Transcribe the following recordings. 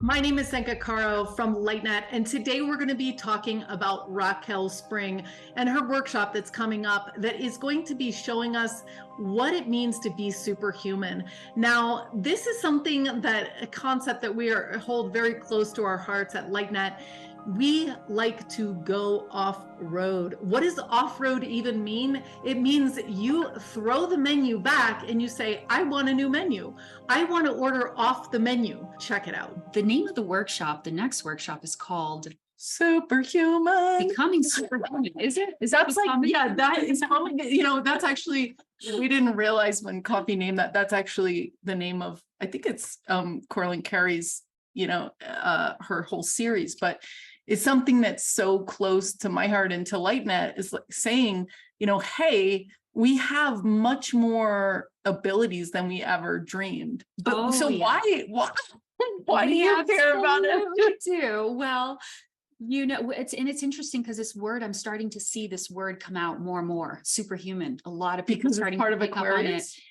My name is Senka Caro from LightNet, and today we're going to be talking about Raquel Spring and her workshop that's coming up that is going to be showing us what it means to be superhuman. Now, this is something a concept that hold very close to our hearts at LightNet. We like to go off-road. What does off-road even mean? It means you throw the menu back and you say, I want a new menu. I want to order off the menu. Check it out. The name of the workshop, the next workshop, is called Superhuman. Becoming Superhuman. Is it? That's like, yeah, that is probably, that's actually, we didn't realize when Coffee named that's actually the name of, I think it's Corlin Carey's, her whole series, but it's something that's so close to my heart and to LightNet is like saying, hey, we have much more abilities than we ever dreamed. But why do you care about it? We do. Well, it's interesting because this word, I'm starting to see this word come out more and more. Superhuman. A lot of people starting part to of pick up on it. Aquarius.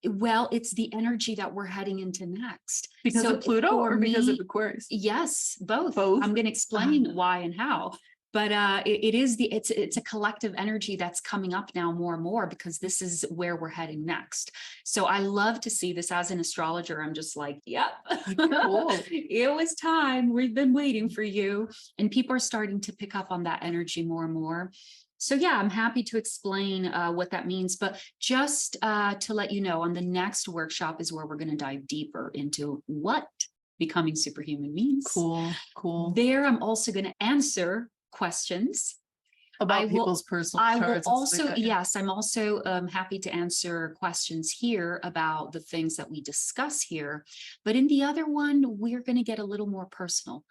Well, it's the energy that we're heading into next. Because of Pluto or because of Aquarius? Yes, both. Both. I'm going to explain why and how. But it's a collective energy that's coming up now more and more because this is where we're heading next. So I love to see this as an astrologer. I'm just like, yep, cool. It was time. We've been waiting for you. And people are starting to pick up on that energy more and more. So yeah, I'm happy to explain what that means. But just to let you know, on the next workshop is where we're going to dive deeper into what becoming superhuman means. Cool. There, I'm also going to answer questions about people's personal charts. I'm also happy to answer questions here about the things that we discuss here. But in the other one, we're going to get a little more personal.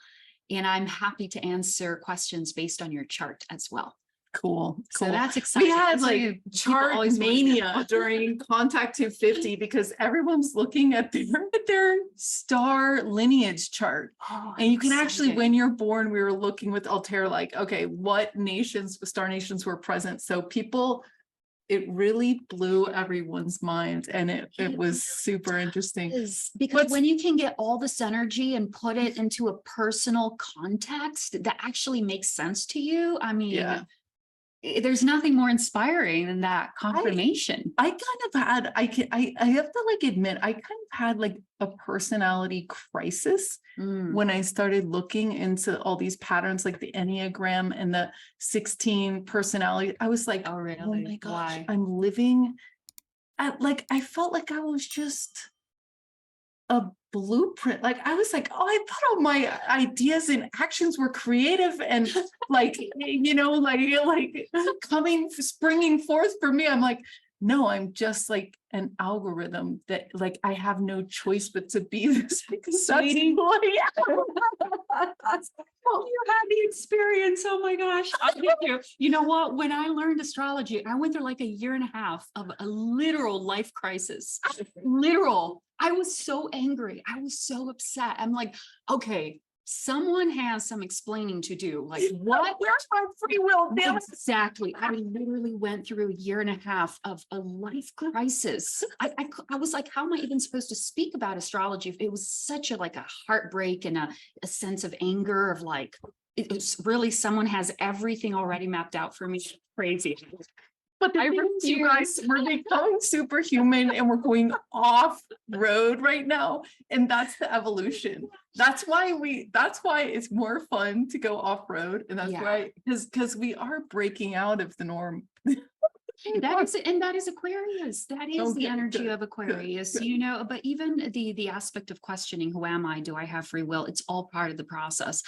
And I'm happy to answer questions based on your chart as well. Cool. So that's exciting. We had like chart mania during Contact 250 because everyone's looking at their star lineage chart. And you can actually, when you're born, we were looking with Altair, like, okay, what star nations were present. So it really blew everyone's mind. And it was super interesting. Because when you can get all this energy and put it into a personal context that actually makes sense to you, I mean, yeah. There's nothing more inspiring than that confirmation. I have to admit, I kind of had like a personality crisis when I started looking into all these patterns, like the Enneagram and the 16 personality. I was like, oh my gosh, I'm living at I felt like I was just a blueprint. Like I was like, oh, I thought all my ideas and actions were creative and springing forth for me. I'm like, no, I'm just like an algorithm that I have no choice but to be this. Sweetie. Oh, you had the experience. Oh my gosh. Thank you. You know what? When I learned astrology, I went through like a year and a half of a literal life crisis. Literal. I was so angry. I was so upset. I'm like, okay, someone has some explaining to do. Like, what? Where's my free will? Exactly. I literally went through a year and a half of a life crisis. I was like, how am I even supposed to speak about astrology if it was such a heartbreak and a sense of anger of it's really someone has everything already mapped out for me. Crazy. But you guys, we're becoming superhuman and we're going off road right now. And that's the evolution. That's why it's more fun to go off road. And that's why, because we are breaking out of the norm. That is Aquarius. That is the energy of Aquarius, but even the aspect of questioning, who am I? Do I have free will? It's all part of the process.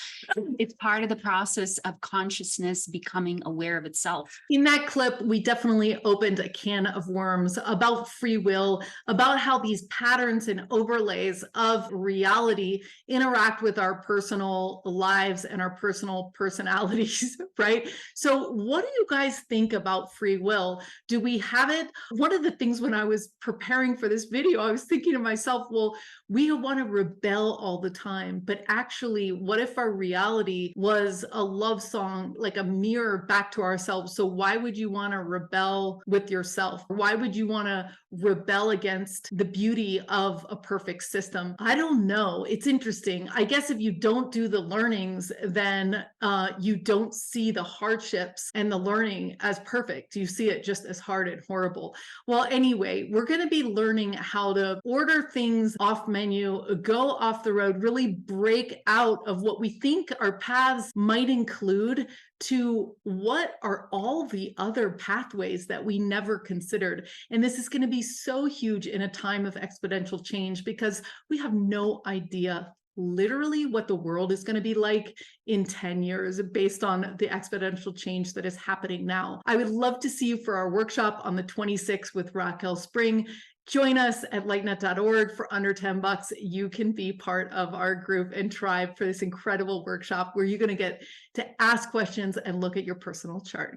It's part of the process of consciousness becoming aware of itself. In that clip, we definitely opened a can of worms about free will, about how these patterns and overlays of reality interact with our personal lives and our personal personalities, right? So what do you guys think about free will? Do we have it? One of the things when I was preparing for this video, I was thinking to myself, well, we want to rebel all the time, but actually, what if our reality was a love song, like a mirror back to ourselves? So why would you want to rebel with yourself? Why would you want to rebel against the beauty of a perfect system? I don't know. It's interesting. I guess if you don't do the learnings, then you don't see the hardships and the learning as perfect. You see it just as hard and horrible. Well, anyway, we're going to be learning how to order things off menu, go off the road, really break out of what we think our paths might include to what are all the other pathways that we never considered. And this is going to be so huge in a time of exponential change because we have no idea literally what the world is going to be like in 10 years based on the exponential change that is happening now. I would love to see you for our workshop on the 26th with Raquel Spring. Join us at lightnet.org for under $10. You can be part of our group and tribe for this incredible workshop where you're going to get to ask questions and look at your personal chart.